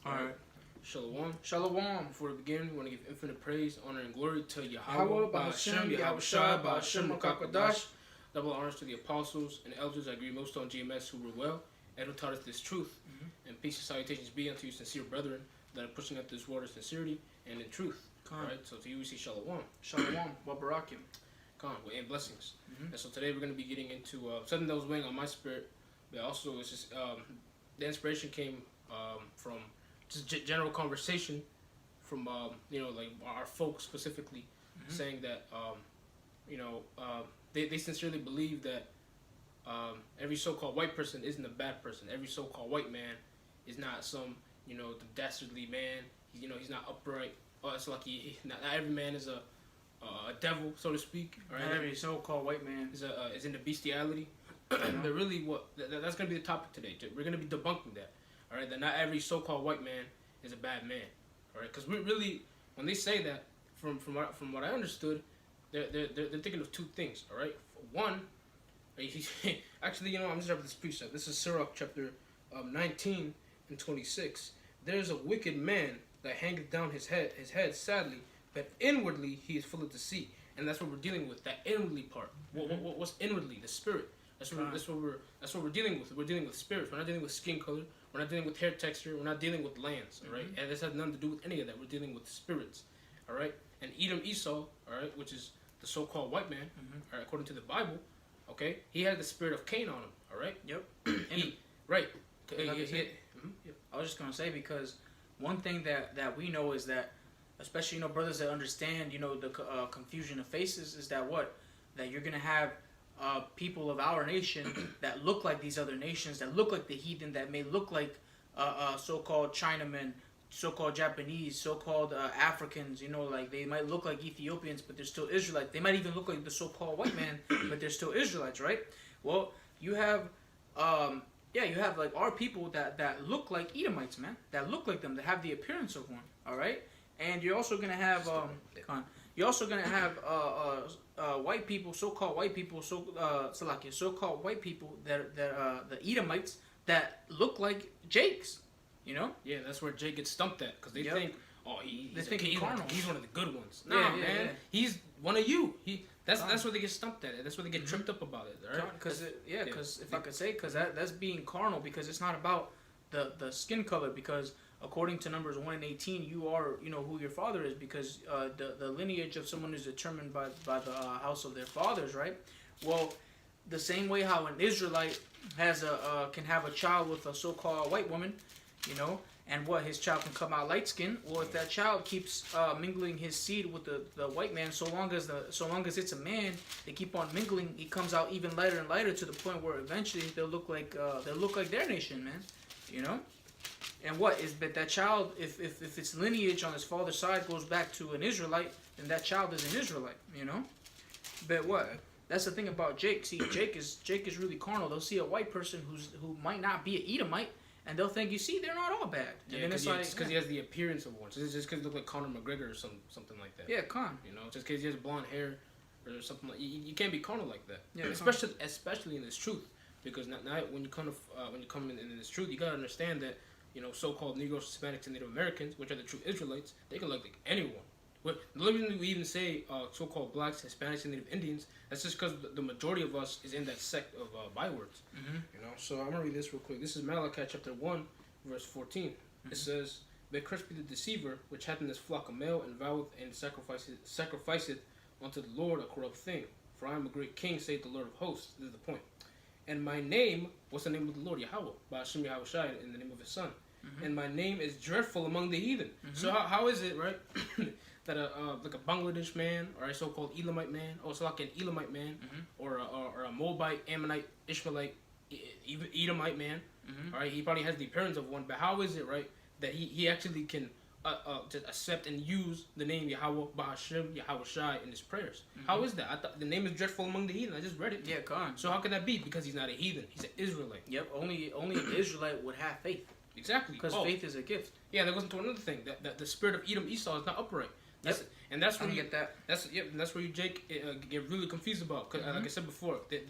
Alright. Shalom. Shalom. Before we begin, we want to give infinite praise, honor, and glory to Yahweh, Ba'ashem, Yahweh Shai, Ba'ashem, Rakakadash. Double honors to the apostles and elders. I agree most on GMS who were well and who taught us this truth. And peace and salutations be unto you, sincere brethren, that are pushing up this word of sincerity and in truth. Alright, so to you we say Shalom. Shalom. Wabarakim. And blessings. And so today we're going to be getting into something that was weighing on my spirit, but also it's just the inspiration came from just general conversation from like our folks specifically, saying that they sincerely believe that every so-called white person isn't a bad person. Every so-called white man is not some the dastardly man. He's not upright. It's like not every man is a devil, so to speak. Right? Not every so-called white man is into bestiality. But really, that's going to be the topic today. We're going to be debunking that. All right, that not every so-called white man is a bad man. All right, because we really, when they say that, from what I understood, they're thinking of two things. All right, one, actually, I'm just this precept. This is Sirach chapter 19 and 26. There's a wicked man that hangeth down his head sadly, but inwardly he is full of deceit. And that's what we're dealing with, that inwardly part. What's inwardly? The spirit. That's what we're dealing with. We're dealing with spirits. We're not dealing with skin color. We're not dealing with hair texture. We're not dealing with lands. All right, and this has nothing to do with any of that. We're dealing with spirits. All right, and Edom Esau, all right, which is the so-called white man, all right, according to the Bible, okay, he had the spirit of Cain on him. All right. Yep. Right. I was just gonna say, because one thing that we know is that, especially brothers that understand the confusion of faces, is that that you're gonna have people of our nation that look like these other nations, that look like the heathen, that may look like so-called Chinamen, so-called Japanese, so-called Africans, like they might look like Ethiopians, but they're still Israelites. They might even look like the so-called white man, but they're still Israelites, right? Well, you have like our people that look like Edomites, man, that look like them, that have the appearance of one, all right? And you're also gonna have white people, so-called white people, so-called white people that the Edomites that look like Jake's, Yeah, that's where Jake gets stumped at, because they think, he's one of the good ones. Nah, man, yeah. He's one of you. That's where they get stumped at. That's where they get tripped up about it, right? Because if I could say, because that's being carnal, because it's not about the skin color, because according to Numbers 1 and 18, you are, who your father is, because the lineage of someone is determined by the house of their fathers, right? Well, the same way how an Israelite can have a child with a so-called white woman, and his child can come out light skinned. Well, if that child keeps mingling his seed with the white man, so long as it's a man, they keep on mingling. He comes out even lighter and lighter, to the point where eventually they'll look like their nation, man. And that child, if its lineage on his father's side goes back to an Israelite, then that child is an Israelite, But that's the thing about Jake. See, Jake is really carnal. They'll see a white person who might not be an Edomite, and they'll think, they're not all bad. Yeah, because he has the appearance of one. So it's just because he looks like Conor McGregor or something like that. Yeah, Con. Just because he has blonde hair or something like you can't be carnal like that. Yeah, especially in this truth, because now when you come in this truth, you gotta understand that so-called Negroes, Hispanics, and Native Americans, which are the true Israelites, they can look like anyone. The reason we even say so-called blacks, Hispanics, and Native Indians, that's just because the majority of us is in that sect of bywords. So I'm going to read this real quick. This is Malachi chapter 1, verse 14. It says, "But cursed be the deceiver, which hath in his flock a male, and voweth and sacrificeth unto the Lord a corrupt thing. For I am a great king, saith the Lord of hosts." This is the point. "And my name," what's the name of the Lord? Yahweh, Ba'ashem Yahweh Shai, in the name of his son. "And my name is dreadful among the heathen." So how is it, right, that like a Bangladesh man, or a so-called Elamite man, or so like an Elamite man, or a Moabite, Ammonite, Ishmaelite, Edomite man, all right, he probably has the appearance of one, but how is it, right, that he actually can just accept and use the name Yahweh, Ba'ashem, Yahweh Shai in his prayers? How is that? I thought the name is dreadful among the heathen. I just read it. Yeah, Khan. So how can that be? Because he's not a heathen. He's an Israelite. Yep. Only an Israelite would have faith. Exactly. Because faith is a gift. Yeah, that goes into another thing. That the spirit of Edom Esau is not upright. That's where you get that. That's where you Jake get really confused about. Cause like I said before, the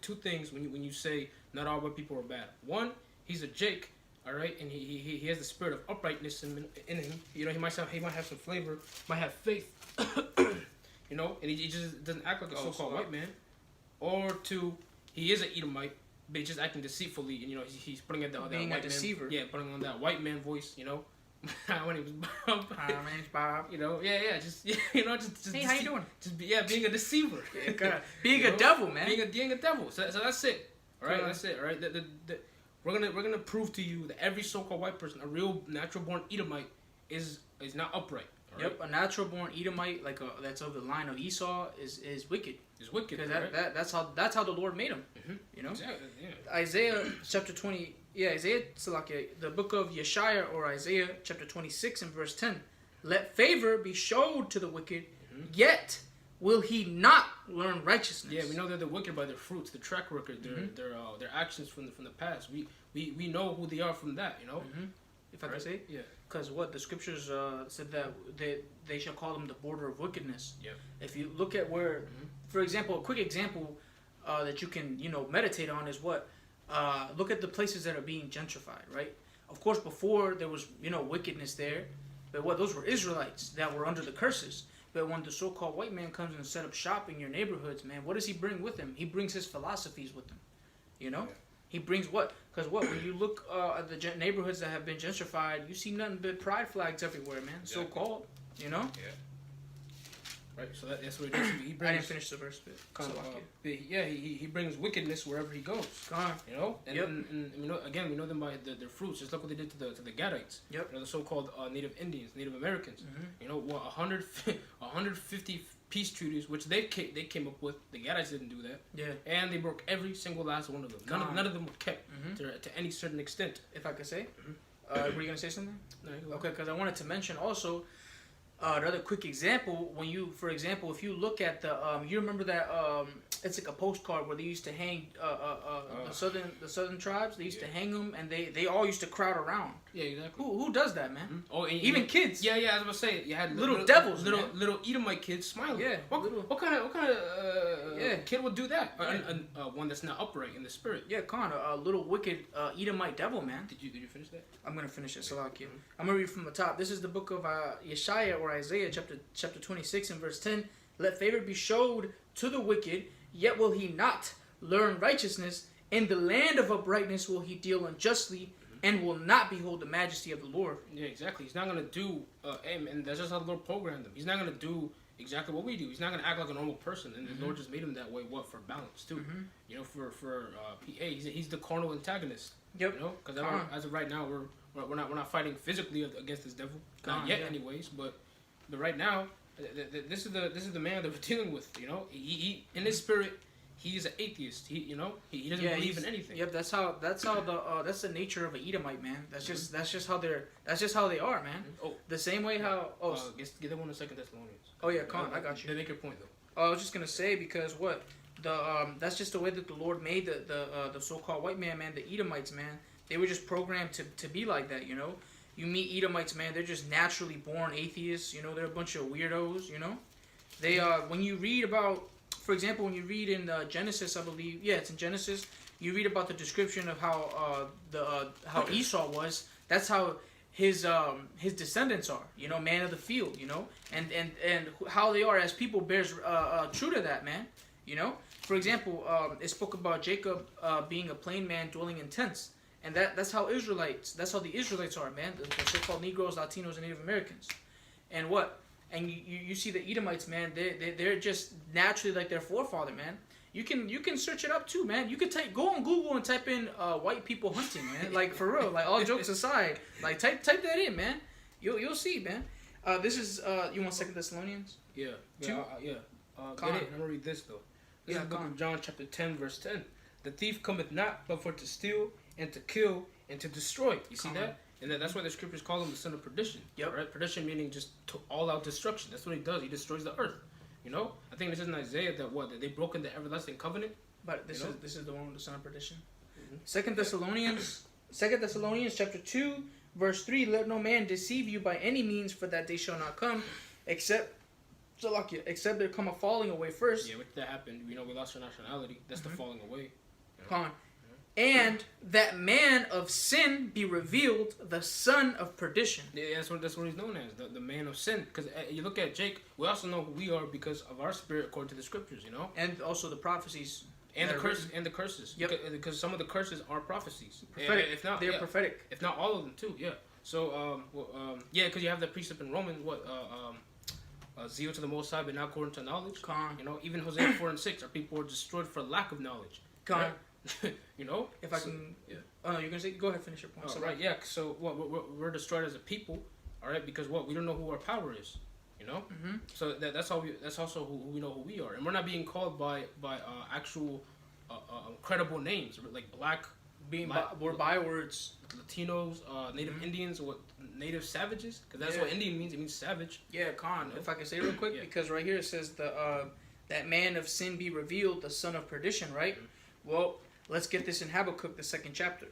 two things when you say not all white people are bad. One, he's a Jake, All right, and he has the spirit of uprightness in him. You know, he might have some flavor, might have faith. You know, and he just doesn't act like a so-called white man. Or two, he is an Edomite, but he's just acting deceitfully, and you know he's putting on that being white a deceiver. Man, yeah, putting on that white man voice. You know, when he was Bob. Hi, my name's Bob. You know, just you know, just hey, how you doing? Just being a deceiver. Being a devil, man. Being a devil. So that's it. All right, that's it. All right, we're gonna prove to you that every so-called white person, a real natural-born Edomite, is not upright. Yep, a natural-born Edomite, like that's of the line of Esau, is wicked. Is wicked. Because that's how the Lord made him. Mm-hmm. You know. Exactly. Yeah. Isaiah chapter 20. Yeah, Isaiah Salakia, the book of Yeshaya or Isaiah chapter 26 and verse 10. Let favor be showed to the wicked, yet will he not learn righteousness. Yeah, we know that they're wicked by their fruits, their track record, their actions from the past. We know who they are from that. You know. Mm-hmm. If I could say. Yeah. Because what the scriptures said that they shall call them the border of wickedness. Yeah. If you look at where, for example, a quick example that you can meditate on is what look at the places that are being gentrified, right? Of course, before there was wickedness there, but what those were Israelites that were under the curses. But when the so-called white man comes and set up shop in your neighborhoods, man, what does he bring with him? He brings his philosophies with him, you know. Yeah. He brings what? Because when you look at the neighborhoods that have been gentrified, you see nothing but pride flags everywhere, man. Exactly. So-called, you know? Yeah. Right, so that's what he does. He brings, I didn't finish the verse, but he brings wickedness wherever he goes. You know? And, yep. and we know them by their fruits. Just look what they did to the Gadites. Yep. You know, the so-called Native Indians, Native Americans. Mm-hmm. You know, 150 peace treaties, which they came up with. The Gadites didn't do that. Yeah. And they broke every single last one of them. None of them were kept to any certain extent. If I could say. Were you gonna say something? No, okay, because I wanted to mention also another quick example. For example, if you look at the, you remember that it's like a postcard where they used to hang the southern tribes. They used to hang them, and they all used to crowd around. Yeah, exactly. Who does that, man? Mm-hmm. Oh, and even kids. Yeah, I was gonna say you had little devils, little Edomite kids smiling. Yeah. What kind of kid would do that? One that's not upright in the spirit. Yeah, a little wicked Edomite devil, man. Did you finish that? I'm gonna finish it. Salakia. I'm gonna read from the top. This is the book of Yeshaya or Isaiah, chapter 26 and verse 10. Let favor be showed to the wicked, yet will he not learn righteousness. In the land of uprightness will he deal unjustly, and will not behold the majesty of the Lord. Yeah, exactly. He's not going to do, and that's just how the Lord programmed him. He's not going to do exactly what we do. He's not going to act like a normal person, and the Lord just made him that way, for balance, too. You know, for PA, he's the carnal antagonist. Yep. You know, because as of right now, we're not fighting physically against this devil. Not yet, anyways, but right now, this is the man that we're dealing with. You know, he in his spirit, he is an atheist. He doesn't believe in anything. Yep, that's the nature of an Edomite, man. That's just how they are, man. Oh, the same way how get that one in 2 Thessalonians. Oh yeah, I got you. They make your point though. I was just gonna say because that's just the way that the Lord made the so-called white man, the Edomites, man. They were just programmed to be like that, you know. You meet Edomites, man, they're just naturally born atheists, you know. They're a bunch of weirdos, you know. They when you read about, for example, when you read in Genesis, I believe, yeah, it's in Genesis. You read about the description of how how Esau was. That's how his descendants are, you know, man of the field, you know, and how they are as people bears true to that, man, you know. For example, it spoke about Jacob being a plain man dwelling in tents, and that's how the Israelites are, man, the so-called Negroes, Latinos, and Native Americans, and what. And you see the Edomites, man. They're just naturally like their forefather, man. You can search it up too, man. You could go on Google and type in white people hunting, man. Like for real, like all jokes aside, like type that in, man. You'll see, man. This is you want 2 Thessalonians? Yeah. 2? Yeah. I'm gonna read this though. This is the book of John, chapter 10, verse 10. The thief cometh not but for to steal and to kill and to destroy. You see that? And that's why the scriptures call him the son of perdition. Yep. Right? Perdition meaning just all-out destruction. That's what he does. He destroys the earth. You know? I think this is in Isaiah that they broken the everlasting covenant. But this is the one with the son of perdition. 2 Thessalonians chapter 2, verse 3, let no man deceive you by any means, for that day shall not come, except there come a falling away first. Yeah, which that happened. You know, we lost our nationality. That's the falling away. Con. and that man of sin be revealed, the son of perdition. Yeah, that's what he's known as, the man of sin. Because you look at Jake, we also know who we are because of our spirit according to the scriptures, you know, and also the prophecies and the curses. Yep. Because some of the curses are prophecies. Prophetic. If not, they're prophetic. If not all of them too. Yeah. So yeah, because you have the precept in Romans, zeal to the Most High, but not according to knowledge. Con. You know, even Hosea 4:6, our people were destroyed for lack of knowledge. Con. Right? You know, if I can, yeah. Oh no, you're gonna say. Go ahead, finish your point. Oh, right, yeah. So we're destroyed as a people, all right, because we don't know who our power is, you know. Mm-hmm. So that's also who we know who we are, and we're not being called by actual credible names like black. We're bywords. Latinos, Native Indians, or Native savages, because that's what Indian means. It means savage. Yeah, Khan. You know? If I can say real quick, yeah. Because right here it says that man of sin be revealed, the son of perdition. Right. Mm-hmm. Well, let's get this in Habakkuk, the 2nd chapter.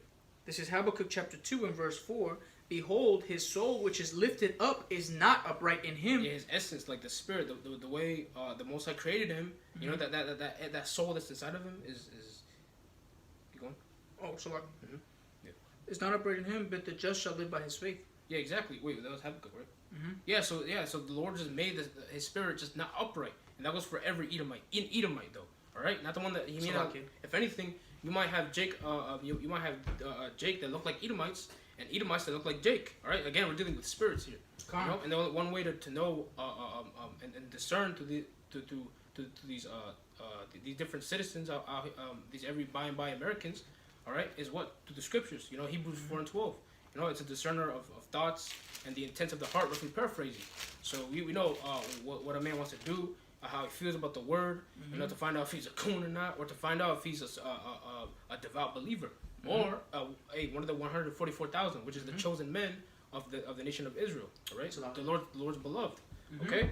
This is Habakkuk chapter 2 and verse 4. Behold, his soul which is lifted up is not upright in him. Yeah, his essence, like the spirit, the way the Most High created him. You know that soul that's inside of him is. You going? Oh, so like. Mm-hmm. Yeah. It's not upright in him, but the just shall live by his faith. Yeah, exactly. Wait, that was Habakkuk, right? Mm-hmm. Yeah, so the Lord just made his spirit just not upright, and that goes for every Edomite. In Edomite though. All right, not the one that he made. If anything, you might have Jake. You might have Jake that look like Edomites, and Edomites that look like Jake. All right. Again, we're dealing with spirits here. You know? And the one way to know and discern to these different citizens, these every by and by Americans, all right, is what through the scriptures. You know, Hebrews 4:12. You know, it's a discerner of thoughts and the intents of the heart, roughly paraphrasing. So we know what a man wants to do. How he feels about the word, you know, to find out if he's a coon or not, or to find out if he's a devout believer, or one of the 144,000, which is the chosen men of the nation of Israel. All right, so the Lord's beloved. Okay,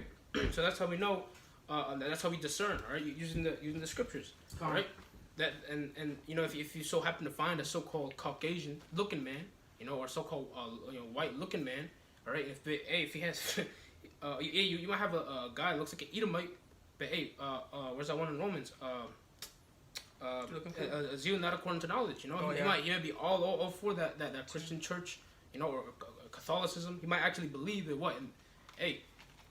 so that's how we know. That's how we discern. All right, using the scriptures. All right, that and you know if you so happen to find a so-called Caucasian looking man, you know, or so-called white looking man. All right, if he has. You might have a guy that looks like an Edomite, but where's that one in Romans? A zeal not according to knowledge. You know, he might be all for that Christian church, you know, or Catholicism. He might actually believe in what. And,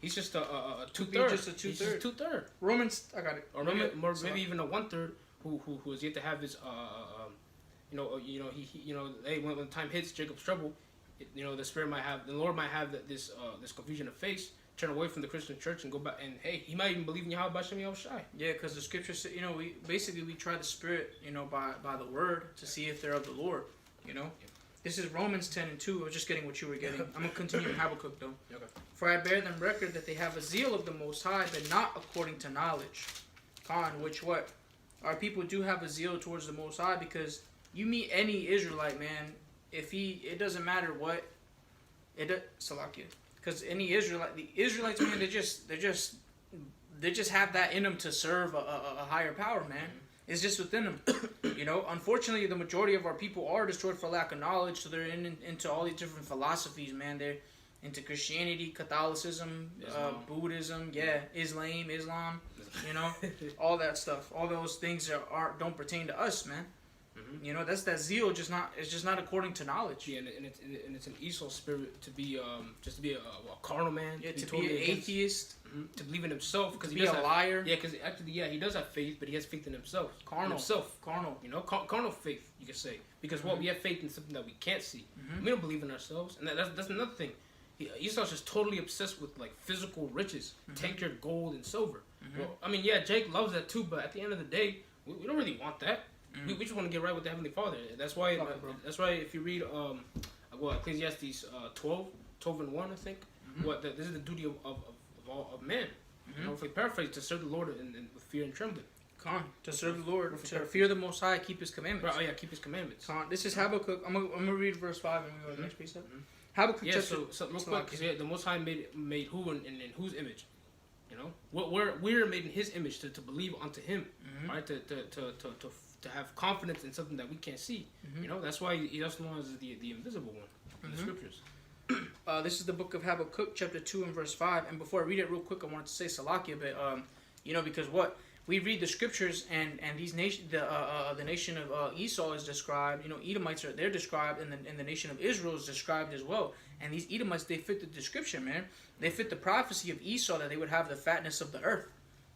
he's just a 2/3. Just a 2/3. He's just 2/3. Romans, I got it. Or maybe even a 1/3 who is yet to have his hey, when time hits Jacob's trouble, you know, the Lord might have this confusion of face. Turn away from the Christian church and go back, and hey, he might even believe in Yahweh Shem Yahushai. Yeah, because the scriptures say, you know, we try the spirit, you know, by the word to see if they're of the Lord, you know. Yeah. This is Romans 10:2. I was just getting what you were getting. I'm gonna continue in Habakkuk though. Okay. For I bear them record that they have a zeal of the Most High, but not according to knowledge. Which what? Our people do have a zeal towards the Most High, because you meet any Israelite man, it doesn't matter what, Salakia. Because any Israelite, the Israelites, man, they just have that in them to serve a higher power, man. It's just within them, you know. Unfortunately, the majority of our people are destroyed for lack of knowledge, so they're into all these different philosophies, man. They're into Christianity, Catholicism, Buddhism, Islam, you know, all that stuff. All those things don't pertain to us, man. Mm-hmm. You know, that's that zeal. It's just not according to knowledge. Yeah, and it's an Esau spirit to be just to be a carnal man. Yeah, to be an atheist. Mm-hmm. To believe in himself, because he does a liar. Yeah, because actually, he does have faith, but he has faith in himself. Carnal. You know, carnal faith, you could say, because we have faith in something that we can't see. Mm-hmm. We don't believe in ourselves, and that's another thing. Esau's just totally obsessed with like physical riches, tankard gold and silver. Mm-hmm. Well, I mean, yeah, Jake loves that too, but at the end of the day, we don't really want that. We just want to get right with the Heavenly Father. That's why. That's why if you read Ecclesiastes 12:1, I think. Mm-hmm. This is the duty of man. Mm-hmm. You know, if we paraphrase, to serve the Lord with fear and trembling. To serve the Lord, to fear the Most High, keep His commandments. Right, keep His commandments. This is Habakkuk. I'm gonna read verse 5 and we go to the next precept. Mm-hmm. Habakkuk. Yeah. So real quick, because the Most High made who and in whose image. You know, we're made in His image to believe unto Him, right? To have confidence in something that we can't see. Mm-hmm. You know, that's why He also known as the invisible one in the scriptures. This is the book of Habakkuk, chapter 2 and verse 5. And before I read it real quick, I wanted to say Salakia, but you know, because we read the scriptures, and these the nation of Esau is described. You know, Edomites they're described, and the nation of Israel is described as well. And these Edomites, they fit the description, man. They fit the prophecy of Esau that they would have the fatness of the earth.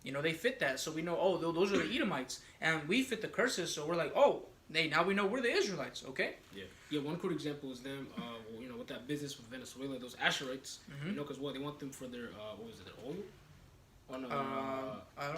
You know, they fit that. So we know, oh, those are the Edomites, and we fit the curses. So we're like, oh, now we know we're the Israelites. Okay. Yeah. One good example is them. You know, with that business with Venezuela, those Asherites. You know, because they want them for their what was it, their oil? Oh no.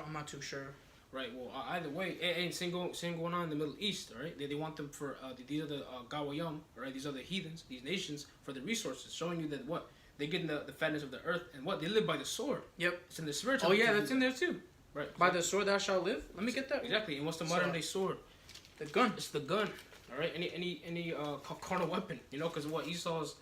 I'm not too sure. Right. Well, either way, same going on in the Middle East. All right. They want them for these are the Gawayam. All right. These are the heathens, these nations for the resources, showing you that what they get in the fatness of the earth, and what they live by the sword. Yep. It's in the spiritual. Oh yeah, that's in there too. Right. Exactly. By the sword thou shalt live. Let me get that. Exactly. And what's the modern day sword? The gun. It's the gun. All right. Any carnal weapon. You know, because what Esau's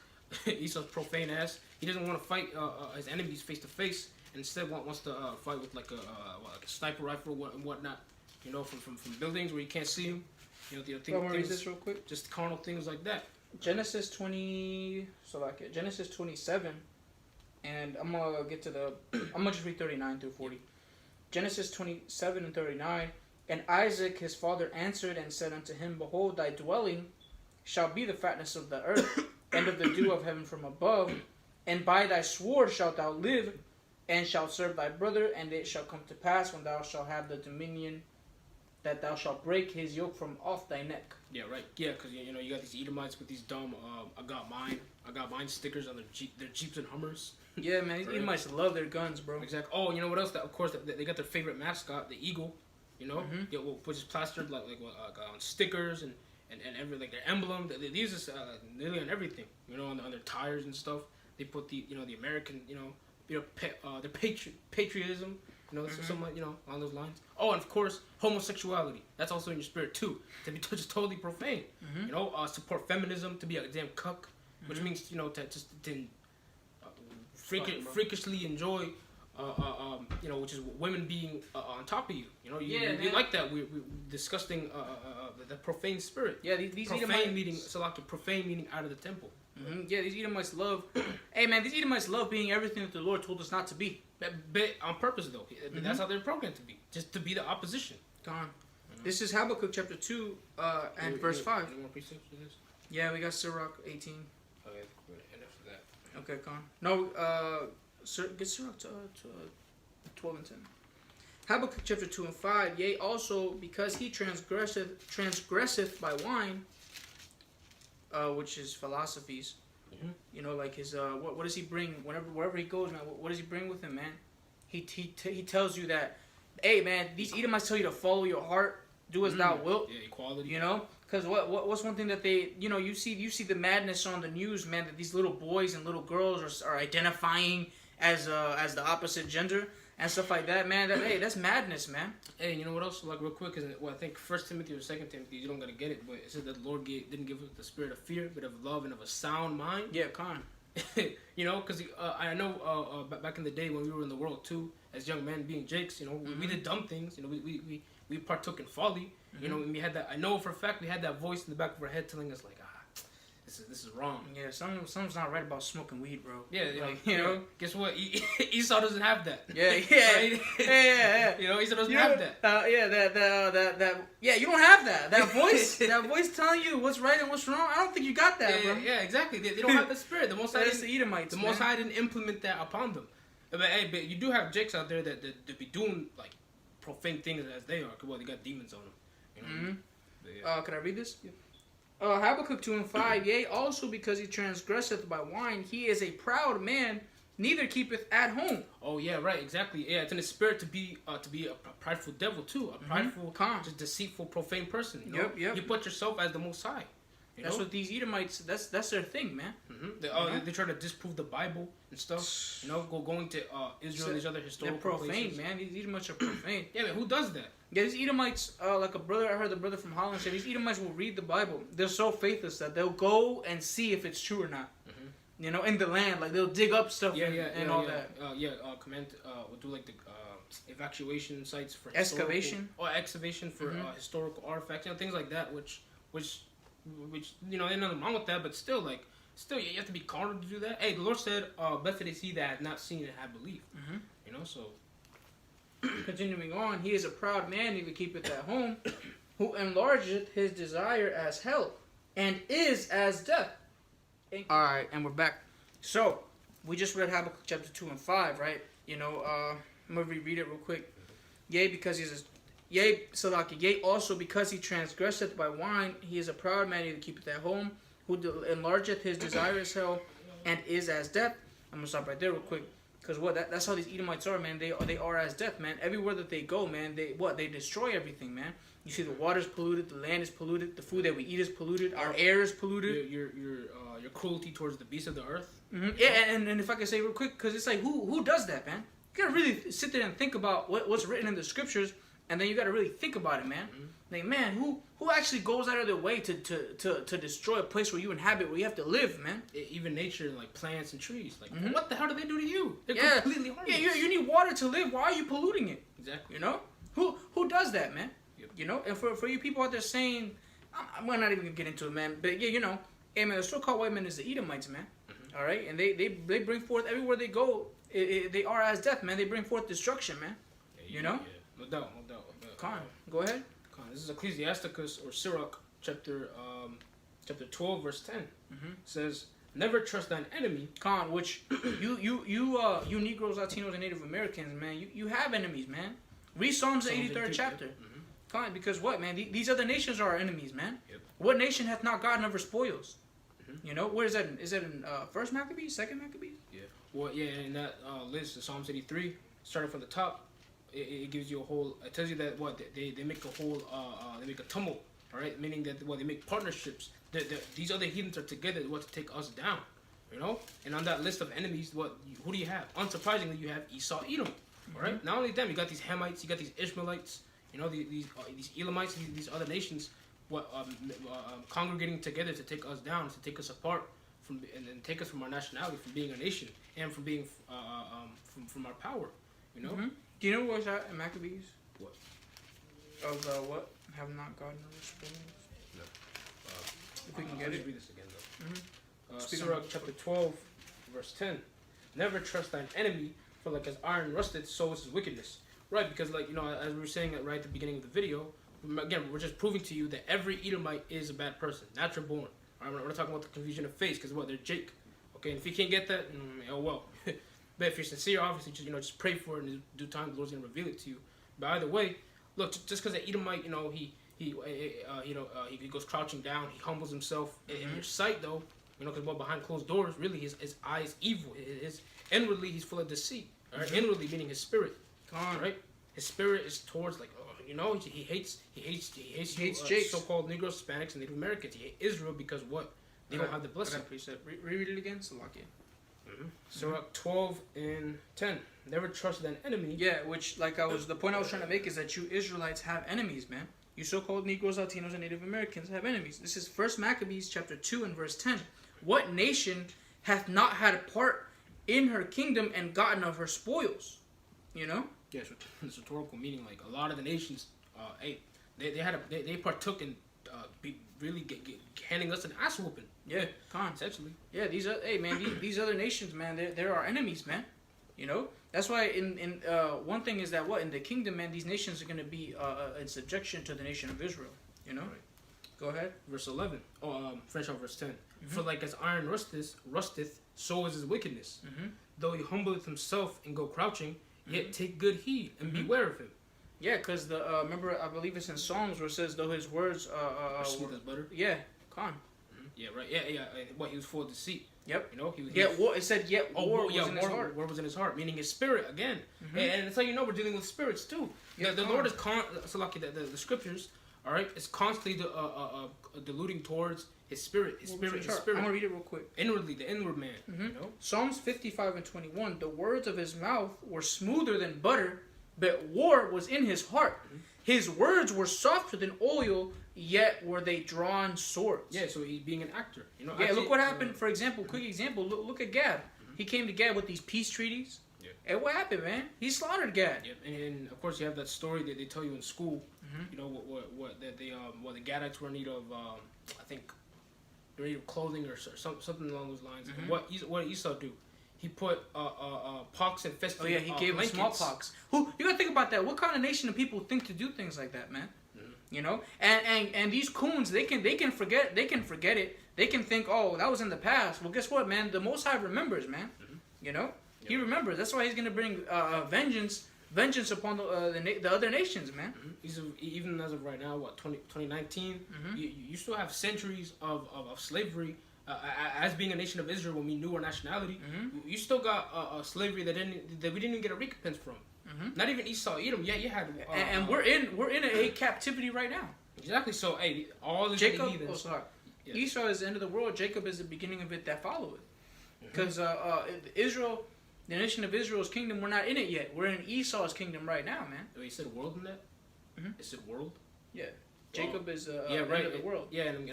profane ass. He doesn't want to fight his enemies face to face. Instead, wants to fight with like a sniper rifle and whatnot. You know, from buildings where you can't see him. You know, read this real quick. Just carnal things like that. Genesis 20. So like Genesis 27, and I'm gonna get to the. I'm gonna just read 39 through 40. Genesis 27 and 39. And Isaac his father answered and said unto him, Behold, thy dwelling shall be the fatness of the earth, and of the dew of heaven from above, and by thy sword shalt thou live, and shalt serve thy brother, and it shall come to pass when thou shalt have the dominion that thou shalt break his yoke from off thy neck. Yeah, right. Yeah, because you know you got these Edomites with these dumb I got mine stickers on their Jeeps and Hummers. Yeah, man, these Edomites love their guns, bro. Exactly. Oh, you know what else? Of course, they got their favorite mascot, the eagle. You know, which is plastered like on stickers and every like their emblem. They use this nearly on everything. You know, on their tires and stuff. They put the American their patriotism. You know, something you know along those lines. Oh, and of course, homosexuality. That's also in your spirit too. To be just totally profane. You know, support feminism, to be a damn cuck, which means to freakishly enjoy. You know, which is women being on top of you. You know, you like that. We disgusting the profane spirit. Yeah, these profane Edomites meaning profane meaning out of the temple. Yeah, these Edomites love. Hey man, these Edomites love being everything that the Lord told us not to be. But on purpose though. That's how they're programmed to be. Just to be the opposition. Gone. This is Habakkuk chapter 2 and verse 5. Any more precepts for this? Yeah, we got Sirach 18. Okay, enough of that. Okay, Con. No, get Sirach to 12 and 10. Habakkuk chapter 2 and 5. Yea, also because he transgresseth by wine, which is philosophies. You know, like his what does he bring wherever he goes, man? What does he bring with him, man? He tells you that, hey, man, these Edomites tell you to follow your heart, do as thou wilt. Yeah, equality. You know, because what's one thing that they, you know, you see the madness on the news, man, that these little boys and little girls are identifying as the opposite gender and stuff like that, man. That's madness, man. Hey, you know what else? Like real quick, is I think 1 Timothy or 2 Timothy, you don't gotta get it, but it said that the Lord didn't give us the spirit of fear, but of love and of a sound mind. Yeah, Con. You know, because I know back in the day when we were in the world too, as young men being Jakes, you know, we did dumb things. You know, we partook in folly. You know, and we had that. I know for a fact we had that voice in the back of our head telling us like, this is wrong. Yeah, something's not right about smoking weed, bro. Yeah, like, you know. Guess what? Esau doesn't have that. Yeah. You know, Esau doesn't have that. That. Yeah, you don't have that. That voice, telling you what's right and what's wrong. I don't think you got that, bro. Yeah, exactly. They don't have the spirit. The Most High That's the Edomites. The Most High didn't implement that upon them. But you do have Jakes out there that be doing like profane things as they are. Well, they got demons on them. You know. Yeah. Can I read this? Yeah. Habakkuk 2 and 5. Yea, also because he transgresseth by wine, he is a proud man, neither keepeth at home. Oh yeah, right, exactly. Yeah, it's in his spirit to be a prideful devil too, a prideful, just deceitful, profane person. You know? Yep. You put yourself as the Most High. That's what these Edomites. That's their thing, man. They try to disprove the Bible and stuff. You know, going to Israel, these other historical they're profane, places. man. These Edomites are profane. Yeah, man, who does that? Yeah, these Edomites, like a brother, I heard the brother from Holland say, these Edomites will read the Bible. They're so faithless that they'll go and see if it's true or not. You know, in the land, like they'll dig up stuff and all that. We'll do like the evacuation sites for excavation for historical artifacts, you know, things like that. Which you know, there's nothing wrong with that, but still you have to be carnal to do that. Hey, the Lord said, "Blessed is he that has not seen and have believed." You know, so. Continuing on, he is a proud man, he keepeth at home, who enlargeth his desire as hell, and is as death. Alright, and we're back. So, we just read Habakkuk chapter 2 and 5, right? I'm going to reread it real quick. Yea, because yea, also because he transgresseth by wine, he is a proud man, he keepeth at home, who enlargeth his desire as hell, and is as death. I'm going to stop right there real quick. Because that's how these Edomites are, man. They are as death, man. Everywhere that they go, man, they destroy everything, man. You see, the water's polluted, the land is polluted, the food that we eat is polluted, our air is polluted. Your cruelty towards the beasts of the earth. Mm-hmm. Yeah, and if I could say real quick, because it's like, who does that, man? You gotta really sit there and think about what's written in the scriptures, and then you gotta really think about it, man. Mm-hmm. Like, man, who actually goes out of their way to destroy a place where you inhabit, where you have to live, man? Even nature, like plants and trees. Like, what the hell do they do to you? They're completely harmless. Yeah, you need water to live. Why are you polluting it? Exactly. You know? Who does that, man? Yep. You know? And for you people out there saying, I'm not even gonna get into it, man. But yeah, hey, man, the so-called white man is the Edomites, man. Mm-hmm. All right? And they bring forth, everywhere they go, they are as death, man. They bring forth destruction, man. Yeah, you know? Yeah. No doubt. Khan, go ahead. This is Ecclesiasticus or Sirach, chapter 12, verse 10. Mm-hmm. It says, "Never trust thine enemy." Khan, which you Negroes, Latinos, and Native Americans, man, you have enemies, man. Read Psalms the 83rd chapter. Mm-hmm. Khan, because what, man? These other nations are our enemies, man. Yep. What nation hath not gotten over spoils? Mm-hmm. You know, where is that? Is that in First Maccabees, Second Maccabees? Yeah. Well, yeah, in that list of Psalms 83, starting from the top. It gives you a whole. It tells you that they make a whole. They make a tumult. All right, meaning that they make partnerships. These other heathens are together to take us down. You know, and on that list of enemies, who do you have? Unsurprisingly, you have Esau, Edom. All right. Not only them, you got these Hamites, you got these Ishmaelites. You know, these Elamites, these other nations, congregating together to take us down, to take us apart and take us from our nationality, from being a nation, and from being from our power. You know. Mm-hmm. Do you know what's that in Maccabees? What? Of what? Have not gotten over spoils? No. If we can get it. Read this again, though. Mm-hmm. Sirach chapter 12, verse 10. "Never trust thine enemy, for like as iron rusted, so is his wickedness." Right, because as we were saying right at the beginning of the video, again, we're just proving to you that every Edomite is a bad person, natural born. All right, we're not talking about the confusion of face, because they're Jake. Okay, and if you can't get that, oh well. But if you're sincere, obviously, just pray for it, and in due time, the Lord's gonna reveal it to you. But either way, look, just because the Edomite, he goes crouching down, he humbles himself in your sight, though, because behind closed doors, really, his eye is evil. Inwardly, he's full of deceit. All right, inwardly meaning his spirit. All right, his spirit is towards he hates Jakes. So-called Negroes, Hispanics, and Native Americans. He hates Israel because what? They don't have the blessing. Reread it again, Salakia. Sirach 12 and 10. "Never trust thine enemy." Yeah, which the point I was trying to make is that you Israelites have enemies, man. You so-called Negroes, Latinos, and Native Americans have enemies. This is First Maccabees chapter 2 and verse 10. "What nation hath not had a part in her kingdom and gotten of her spoils?" You know? Yeah, it's rhetorical, meaning like a lot of the nations, they partook in handing us an ass whooping. Yeah, essentially. Yeah, these other nations, man, they're our enemies, man. You know, that's why in one thing is that in the kingdom, man, these nations are going to be in subjection to the nation of Israel. You know, right. Go ahead. Verse 11. Finish off verse 10. Mm-hmm. "For like as iron rusteth, so is his wickedness. Mm-hmm. Though he humbleth himself and go crouching, yet take good heed and beware of him." Yeah, because remember, I believe it's in Psalms where it says, "Though his words are sweet as butter." Yeah, Khan. Yeah, right. Yeah. What, he was full of deceit. Yep. You know, it said war was in his heart. War was in his heart, meaning his spirit again. Mm-hmm. And it's how we're dealing with spirits too. Yeah, the Lord is so lucky that the scriptures, all right, is constantly deluding towards his spirit. His spirit. I'm gonna read it real quick. Inwardly, the inward man. Mm-hmm. You know? Psalms 55 and 21. "The words of his mouth were smoother than butter, but war was in his heart. Mm-hmm. His words were softer than oil, yet were they drawn swords." Yeah, so he's being an actor. Yeah, actually, look what happened. For example, quick example. Look at Gad. Mm-hmm. He came to Gad with these peace treaties. Yeah. And what happened, man? He slaughtered Gad. Yep. And of course, you have that story that they tell you in school. Mm-hmm. You know what the Gadites were in need of. I think they were in need of clothing or something along those lines. Mm-hmm. What did Esau do? he put pox infested. Oh yeah, he gave him smallpox. Who you gotta think about that? What kind of nation do people think to do things like that, man? You know, and these coons, they can forget it. They can think, oh, that was in the past. Well, guess what, man? The Most High remembers, man. You know, he remembers. That's why he's gonna bring vengeance upon the other nations, man. Even as of right now, 2019, you still have centuries of slavery. As being a nation of Israel, when we knew our nationality, you still got slavery that we didn't even get a recompense from. Not even Esau, Edom. Yeah, you had. And we're in a captivity right now. Exactly. So hey, all the Jacob. heathens. Oh, sorry. Yeah. Esau is the end of the world. Jacob is the beginning of it that followeth. Because Israel, the nation of Israel's kingdom, we're not in it yet. We're in Esau's kingdom right now, man. Oh, you said world in that? It said world. Yeah. Jacob is right. end of the world. Yeah, and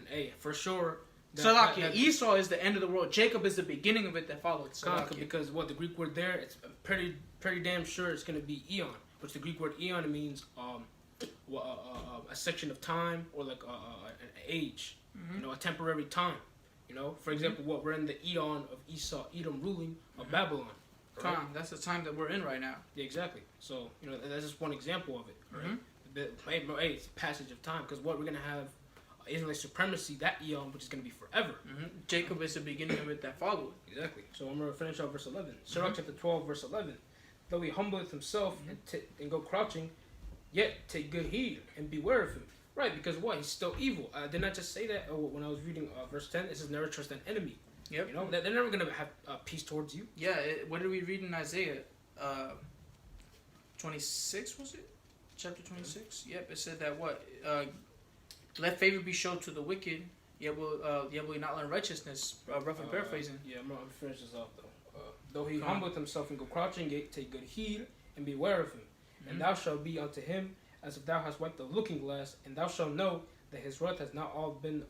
hey, for sure. Esau is the end of the world. Jacob is the beginning of it that followed. Because the Greek word there, it's pretty damn sure it's going to be eon. Which the Greek word eon, it means a section of time, or like an age, you know, a temporary time. You know, for example, we're in the eon of Esau, Edom ruling of Babylon. Right? That's the time that we're in right now. Yeah, exactly. So you know, that's just one example of it. Right? Hey, it's passage of time, because we're gonna have Israelite supremacy, that eon, which is going to be forever. Jacob is the beginning of it that followed. Exactly. So I'm going to finish off verse 11. Sirach chapter 12, verse 11. Though he humbleth himself and go crouching, yet take good heed and beware of him. Right, because what? He's still evil. Didn't I just say that when I was reading verse 10? It says, never trust an enemy. Yep. You know, they're never going to have peace towards you. Yeah, what did we read in Isaiah? 26, was it? Chapter 26? Yep, it said that what? Let favor be shown to the wicked, yet will not learn righteousness. Roughly paraphrasing. Yeah, I'm going to finish this off, though. Though he humbleth himself and go crouching, yet take good heed and beware of him. And thou shalt be unto him as if thou hast wiped the looking glass, and thou shalt know that his wrath has not all been,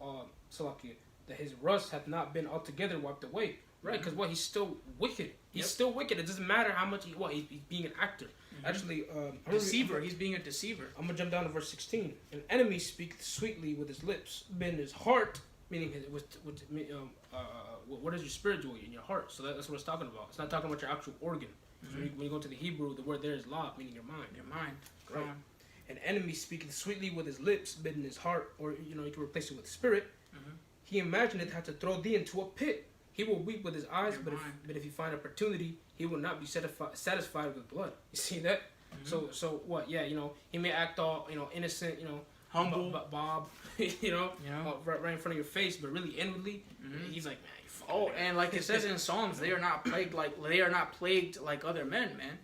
that his rust hath not been altogether wiped away. Right, because he's still wicked. He's still wicked. It doesn't matter how much he's being an actor. Actually, deceiver. He's being a deceiver. I'm gonna jump down to verse 16. An enemy speaketh sweetly with his lips, but in his heart, meaning what is your spirit doing in your heart? So that's what it's talking about. It's not talking about your actual organ. So when you go to the Hebrew, the word there is la, meaning your mind. Your mind. Right. An enemy speaketh sweetly with his lips, but in his heart, or you can replace it with spirit. He imagineth how to throw thee into a pit. He will weep with his eyes, but if he find opportunity, he will not be satisfied with blood. You see that? So what? Yeah, he may act all innocent, humble, Bob, right in front of your face, but really inwardly, he's like, man, you fucking. Oh, and like it says in Psalms, they are not plagued like other men, man.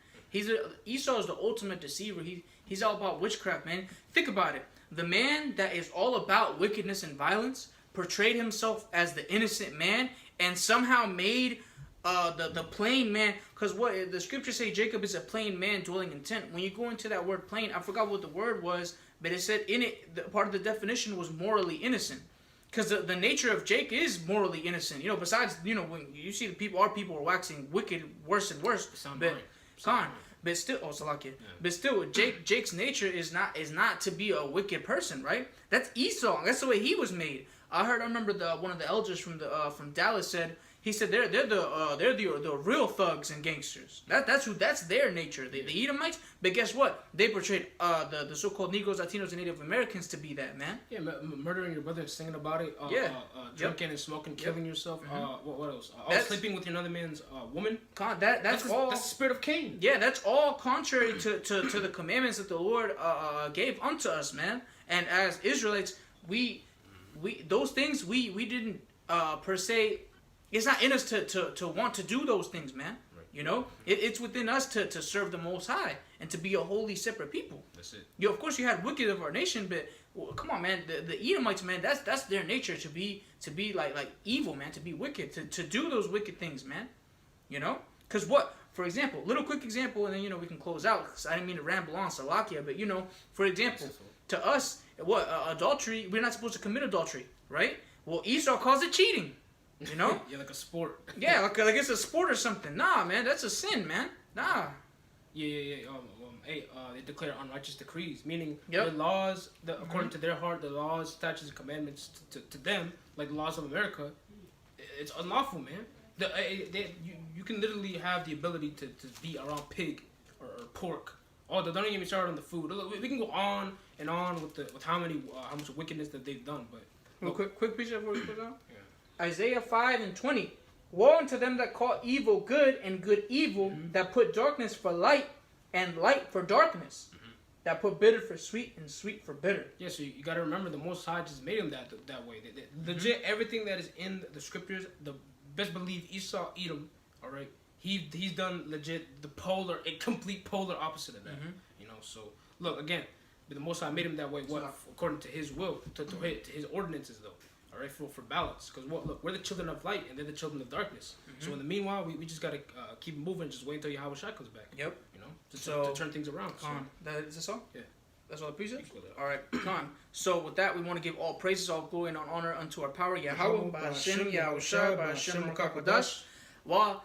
Esau is the ultimate deceiver. He's all about witchcraft, man. Think about it. The man that is all about wickedness and violence portrayed himself as the innocent man, and somehow made the plain man, because what the scriptures say, Jacob is a plain man dwelling in tent. When you go into that word plain, I forgot what the word was, but it said in it, part of the definition was morally innocent, because the nature of Jake is morally innocent. Besides, when you see our people are waxing wicked worse and worse. But still, Salakia. Yeah. But still, Jake's nature is not to be a wicked person, right? That's Esau. That's the way he was made. I remember one of the elders from Dallas said, he said they're the real thugs and gangsters. That's their nature. The Edomites. But guess what? They portrayed the so-called Negroes, Latinos, and Native Americans to be that, man. Yeah, murdering your brother and singing about it. Drinking and smoking, killing yourself. What else? Sleeping with another man's woman. That's all. That's the spirit of Cain. Yeah, that's all contrary to the commandments that the Lord gave unto us, man. And as Israelites, we those things we didn't per se. It's not in us to want to do those things, man. Right. It's within us to serve the Most High and to be a holy, separate people. That's it. Of course, you had wicked of our nation, but come on, man. The Edomites, man, that's their nature to be like evil, man. To be wicked, to do those wicked things, man. Because what? For example, little quick example, and then we can close out. Because I didn't mean to ramble on, Salakia, but for example, to us, adultery, we're not supposed to commit adultery, right? Well, Esau calls it cheating. Yeah, like a sport. Yeah, like it's a sport or something. Nah, man, that's a sin, man. Nah. Yeah. They declare unrighteous decrees, meaning the laws, according to their heart, the laws, statutes, and commandments to them, like the laws of America, it's unlawful, man. You can literally have the ability to be around pig or pork. Oh, don't even get me started on the food. Look, we can go on and on with how much wickedness that they've done. But Real quick piece before we put down. Yeah. Isaiah 5:20. Woe unto them that call evil good and good evil, that put darkness for light and light for darkness, that put bitter for sweet and sweet for bitter. Yeah, so you got to remember the Most High just made them that way. Legit, everything that is in the scriptures, the best believe Esau, Edom, all right. He's done legit a complete polar opposite of that. You know, so look again, the Most High made him that way. What according to His will, to His ordinances though. All right, for balance, because look, we're the children of light and they're the children of darkness. So in the meanwhile, we just gotta keep moving, just wait until Yahweh Shai comes back. Yep. You know, to turn things around. Khan, is this all? Yeah. That's all the precepts? All right, Khan. So with that, we want to give all praises, all glory, and all honor unto our power, Yahweh, Ba'ashem, Yahushua, Ba'ashem, Rakakwadash, Wa,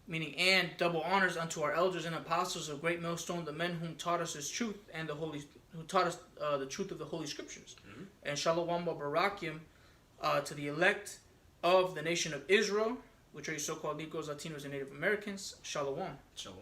meaning and double honors unto our elders and apostles of Great Millstone, the men whom taught us His truth and who taught us the truth of the Holy Scriptures. And Shalom wa Barakim to the elect of the nation of Israel, which are your so-called Negroes, Latinos, and Native Americans. Shalom. Shalom.